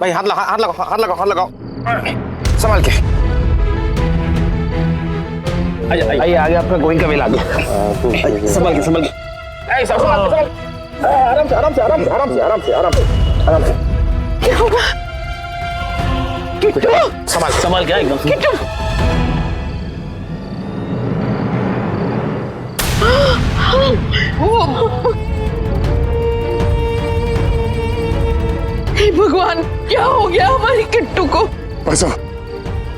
भाई हाथ लगाओ, हाथ लगाओ, हाथ लगाओ, हाथ लगाओ, संभाल के। आइए आगे, आपका गोइंग का बिल आ गया। संभाल के, संभाल के, संभाल के, आराम से, आराम से, आराम से, आराम से, आराम से, आराम से, आराम से। क्या होगा? किट्टू, संभाल, संभाल के एकदम। किट्टू, हे भगवान, क्या हो गया हमारी किट्टू को? भाई साहब,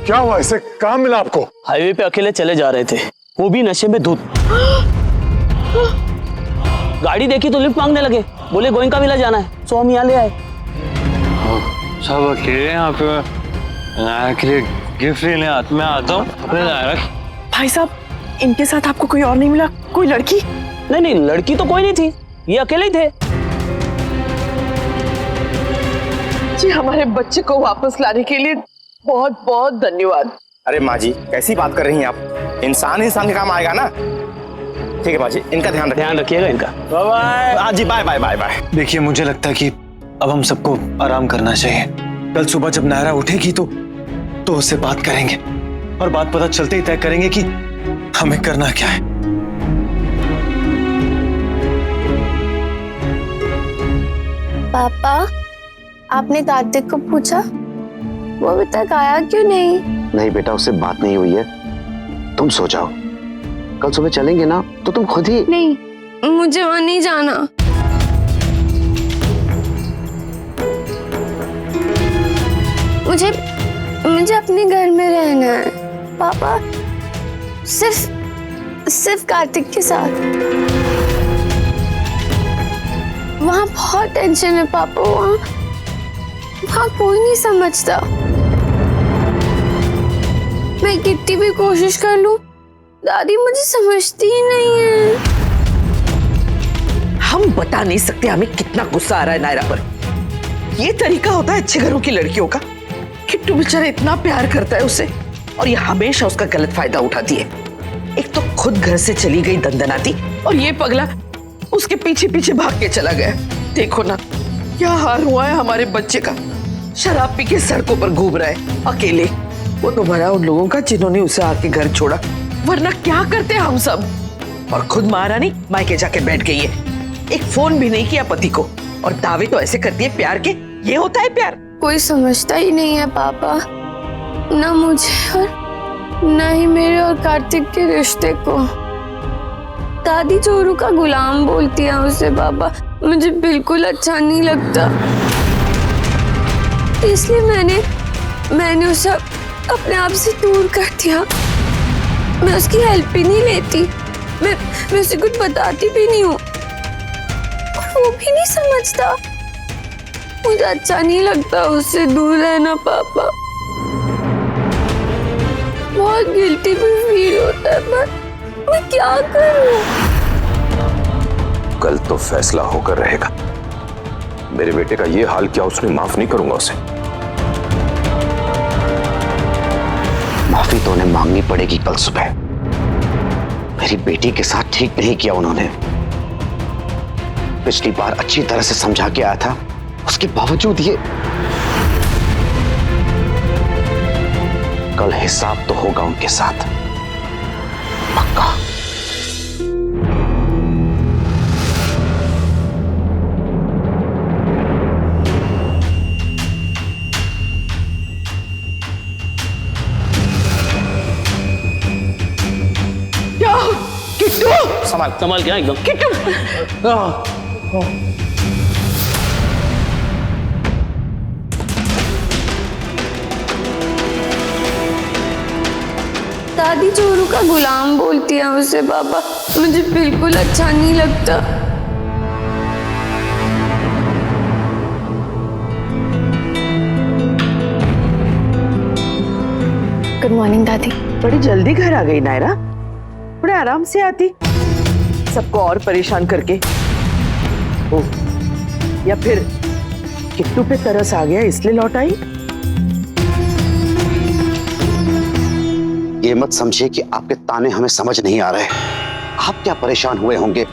क्या हुआ? इसे कहाँ मिला आपको? हाईवे पे अकेले चले जा रहे थे, वो भी नशे में धुत। गाड़ी देखी तो लिफ्ट मांगने लगे, बोले गोइंका विला जाना है, सो हम यहाँ ले आए। सब अकेले यहाँ पे के लिए गिफ्ट लेने हाथ में आता हूँ। भाई साहब, इनके साथ आपको कोई और नहीं मिला? कोई लड़की? नहीं नहीं, लड़की तो कोई नहीं थी, ये अकेले ही थे। जी, हमारे बच्चे को वापस लाने के लिए बहुत बहुत धन्यवाद। अरे माँ जी, कैसी बात कर रही हैं आप? इंसान इंसान के काम आएगा ना। ठीक है माँ जी, इनका ध्यान रखिएगा इनका। Bye bye. हाँ जी, बाय बाय बाय बाय। देखिए, मुझे लगता है कि अब हम सबको आराम करना चाहिए। कल सुबह जब नायरा उठेगी तो उससे बात करेंगे और बात पता चलते ही तय करेंगे कि हमें करना क्या है। पापा, आपने कार्तिक को पूछा? वो अभी तक आया क्यों नहीं? नहीं बेटा, उससे बात नहीं हुई है। तुम सो जाओ, कल सुबह चलेंगे ना तो तुम खुद ही। नहीं, मुझे वहां नहीं जाना। मुझे अपने घर में रहना है पापा, सिर्फ कार्तिक के साथ। वहाँ बहुत टेंशन है पापा, वहाँ कोई नहीं समझता। मैं कितनी भी कोशिश कर लूं, दादी मुझे समझती ही नहीं है। हम बता नहीं सकते हमें कितना गुस्सा आ रहा है नायरा पर। ये तरीका होता है अच्छे घरों की लड़कियों का। किट्टू बेचारा इतना प्यार करता है उसे, और ये हमेशा उसका गलत फायदा उठाती है। एक तो खुद घर से चली गई दंदनाती, और ये पगला उसके पीछे पीछे भाग के चला गया। देखो ना क्या हाल हुआ है हमारे बच्चे का। शराब पी के सड़कों पर घूम रहा है अकेले। वो तो भरा उन लोगों का जिन्होंने उसे आके घर छोड़ा, वरना क्या करते हम सब। और खुद महारानी मायके जाके बैठ गई है, एक फोन भी नहीं किया पति को, और दावे तो ऐसे करती है प्यार के। ये होता है प्यार? कोई समझता ही नहीं है पापा, ना मुझे और ना ही मेरे और कार्तिक के रिश्ते को। दादी चोरू का गुलाम बोलती है उसे पापा, मुझे बिल्कुल अच्छा नहीं लगता। इसलिए मैंने उसे अपने आप से दूर कर दिया। मैं उसकी हेल्प भी नहीं लेती, मैं उसे कुछ बताती भी नहीं हूँ, और वो भी नहीं समझता। मुझे अच्छा नहीं लगता उससे दूर रहना पापा। बहुत गिल्टी भी फील होता है, पर मैं क्या करूं? कल तो फैसला होकर रहेगा। मेरे बेटे का ये हाल किया उसने, माफ नहीं करूंगा उसे। माफी तो उन्हें मांगनी पड़ेगी कल सुबह। मेरी बेटी के साथ ठीक नहीं किया उन्होंने। पिछली बार अच्छी तरह से समझा के आया था, उसके बावजूद ये। कल हिसाब तो होगा उनके साथ, पक्का। क्या किट्टू? संभाल क्या एकदम। किट्टू, दादी चोरू का गुलाम बोलती है उसे पापा, मुझे बिल्कुल अच्छा नहीं लगता। गुड मॉर्निंग दादी। बड़ी जल्दी घर आ गई नायरा, बड़े आराम से आती, सबको और परेशान करके। ओह, या फिर किट्टू पे तरस आ गया इसलिए लौट आई? ये मत समझिए कि आपके ताने हमें समझ नहीं आ रहे। आप क्या परेशान हुए होंगे?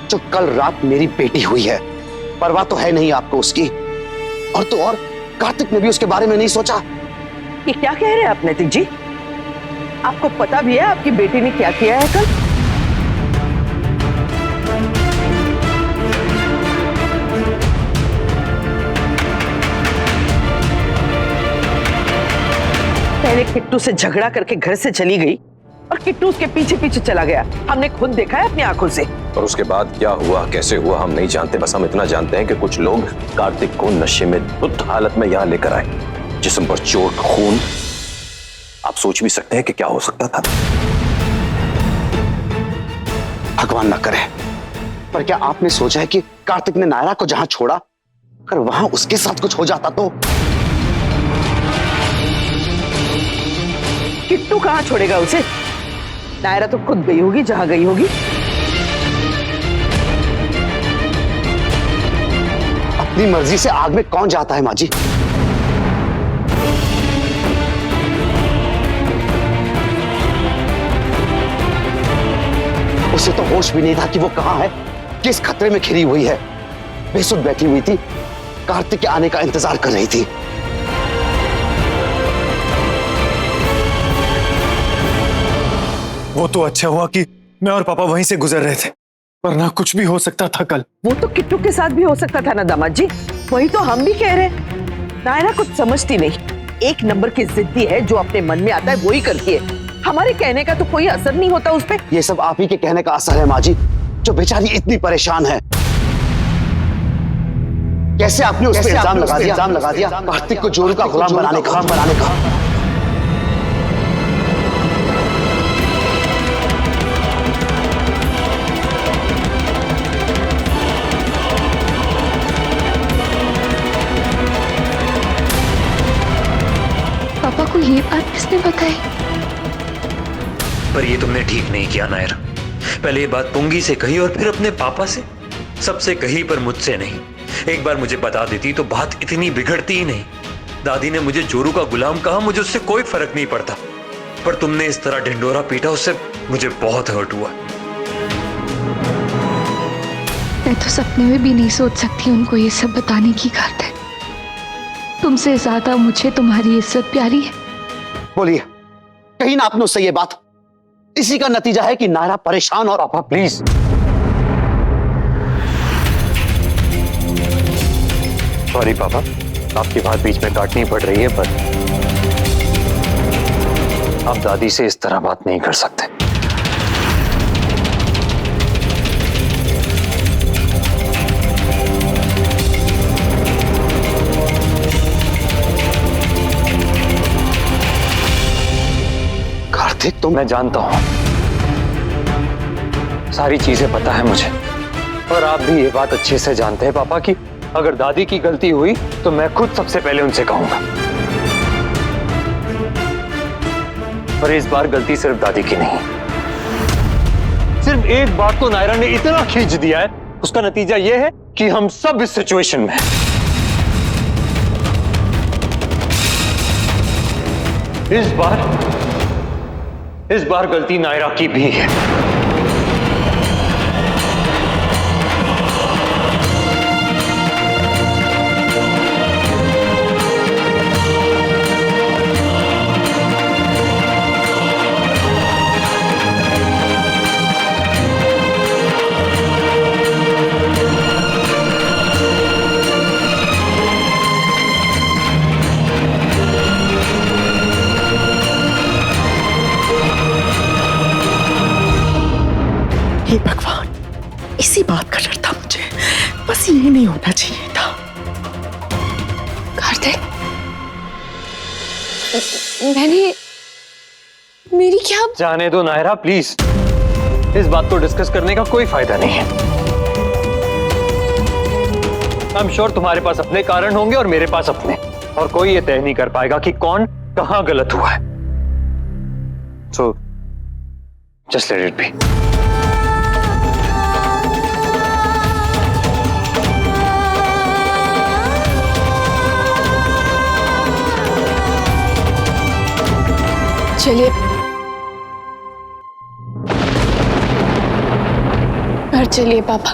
जो कल रात मेरी बेटी हुई है, परवाह तो है नहीं आपको उसकी। और तो और कार्तिक ने भी उसके बारे में नहीं सोचा। ये क्या कह रहे हैं आप नैतिक जी? आपको पता भी है आपकी बेटी ने क्या किया है कल? पहले किट्टू से झगड़ा करके घर से चली गई और किट्टू उसके पीछे पीछे चला गया। हमने खुद देखा है अपनी आंखों से। और उसके बाद क्या हुआ, कैसे हुआ, हम नहीं जानते। बस हम इतना जानते हैं कि कुछ लोग कार्तिक को नशे में धुत हालत में यहां लेकर आए, जिस्म पर चोट, खून। आप सोच भी सकते हैं कि क्या हो सकता था। भगवान न करे, पर क्या आपने सोचा है कि कार्तिक ने नायरा को जहां छोड़ा, अगर वहां उसके साथ कुछ हो जाता तो? किट्टू कहां छोड़ेगा उसे? नायरा तो खुद गई होगी जहां गई होगी। अपनी मर्जी से आग में कौन जाता है माँ जी? उसे तो होश भी नहीं था कि वो कहां है, किस खतरे में घिरी हुई है। बेसुध बैठी हुई थी, कार्तिक के आने का इंतजार कर रही थी। वो तो अच्छा हुआ कि मैं और पापा वहीं से गुजर रहे थे, वरना कुछ भी हो सकता था कल। वो तो किट्टू के साथ भी हो सकता था ना दामाद जी, वही तो हम भी कह रहे। नायरा कुछ समझती नहीं, एक नंबर की जिद्दी है, जो अपने मन में आता है वो ही करती है। हमारे कहने का तो कोई असर नहीं होता उस पे। ये सब आप ही के कहने का असर है माँ जी, जो बेचारी इतनी परेशान है। कैसे आपने उस पे इल्जाम लगा दिया कार्तिक को जोरू का गुलाम बनाने का। पापा को ये बात किसने बताई? पर ये तुमने ठीक नहीं किया नायरा। पहले ये बात पुंगी से कही और फिर अपने पापा से। सबसे कही पर मुझसे नहीं। एक बार मुझे बता देती तो बात इतनी बिगड़ती ही नहीं। दादी ने मुझे जोरू का गुलाम कहा, मुझे उससे कोई फर्क नहीं पड़ता। पर तुमने इस तरह ढिंडोरा पीटा, उससे मुझे बहुत हर्ट हुआ। मैं तो सपने में भी नहीं सोच सकती उनको ये सब बताने की बात है। तुमसे ज्यादा मुझे तुम्हारी इज्जत प्यारी है। बोलिए, कहीं ना आपने उससे ये बात। इसी का नतीजा है कि नायरा परेशान। और पापा प्लीज, सॉरी पापा, आपकी बात बीच में काटनी पड़ रही है, पर आप दादी से इस तरह बात नहीं कर सकते। कार्तिक तो मैं जानता हूं, सारी चीजें पता है मुझे, और आप भी ये बात अच्छे से जानते हैं पापा कि अगर दादी की गलती हुई तो मैं खुद सबसे पहले उनसे कहूंगा। पर इस बार गलती सिर्फ दादी की नहीं, सिर्फ एक बात तो नायरा ने इतना खींच दिया है, उसका नतीजा यह है कि हम सब इस सिचुएशन में हैं। इस बार गलती नायरा की भी है। हे भगवान, इसी बात का डर था मुझे, बस ये नहीं होना चाहिए था। कार्तिक, मैंने मेरी क्या? जाने दो नायरा प्लीज, इस बात को डिस्कस करने का कोई फायदा नहीं है। आई एम श्योर तुम्हारे पास अपने कारण होंगे और मेरे पास अपने, और कोई ये तय नहीं कर पाएगा कि कौन कहां गलत हुआ है। So just let it be. चलिए घर चलिए पापा।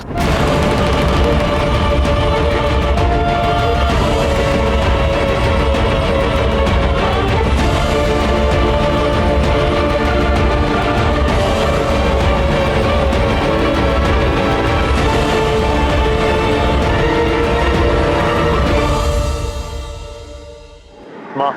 माँ,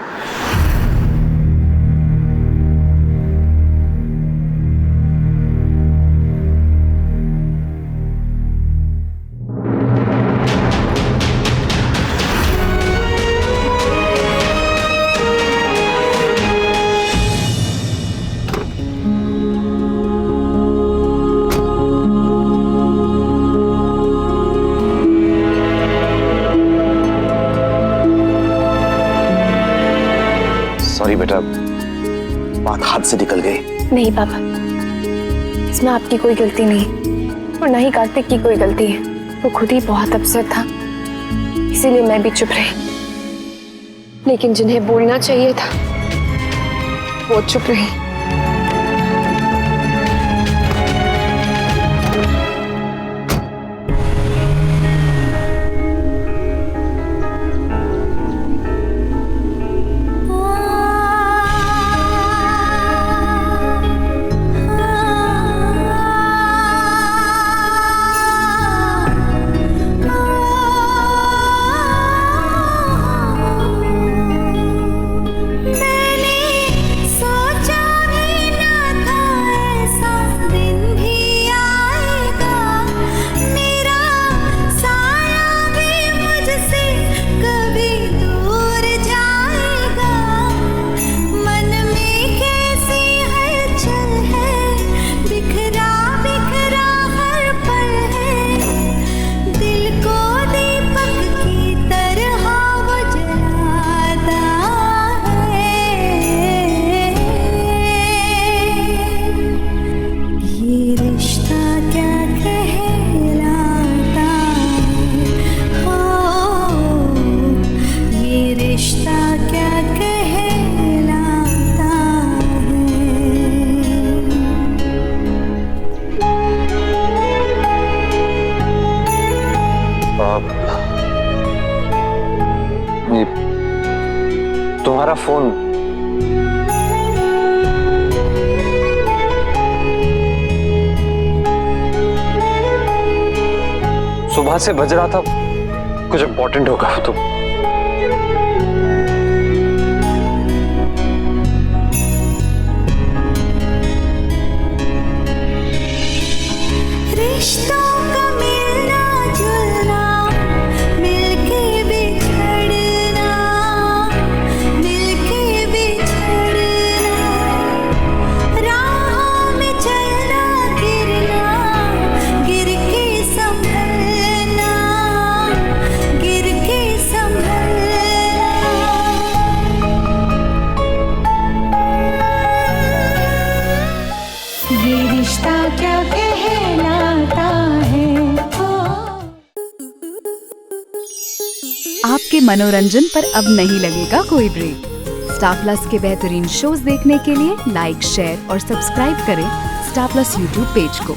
सॉरी बेटा, बात हाथ से निकल गई। नहीं पापा, इसमें आपकी कोई गलती नहीं और ना ही कार्तिक की कोई गलती है। वो खुद ही बहुत अपसेट था, इसीलिए मैं भी चुप रही। लेकिन जिन्हें बोलना चाहिए था वो चुप रही। तुम्हारा फोन सुबह से बज रहा था, कुछ इंपॉर्टेंट होगा तो। रिश्तों का मिलना जुलना, मिलके बिछड़ना, मिलके बिछड़ना, राहों में चलना गिरना, गिर के संभलना, गिर के संभलना। ये रिश्ता क्या कहलाता है। आपके मनोरंजन पर अब नहीं लगेगा कोई ब्रेक। स्टार प्लस के बेहतरीन शोज देखने के लिए लाइक, शेयर और सब्सक्राइब करें स्टार प्लस यूट्यूब पेज को।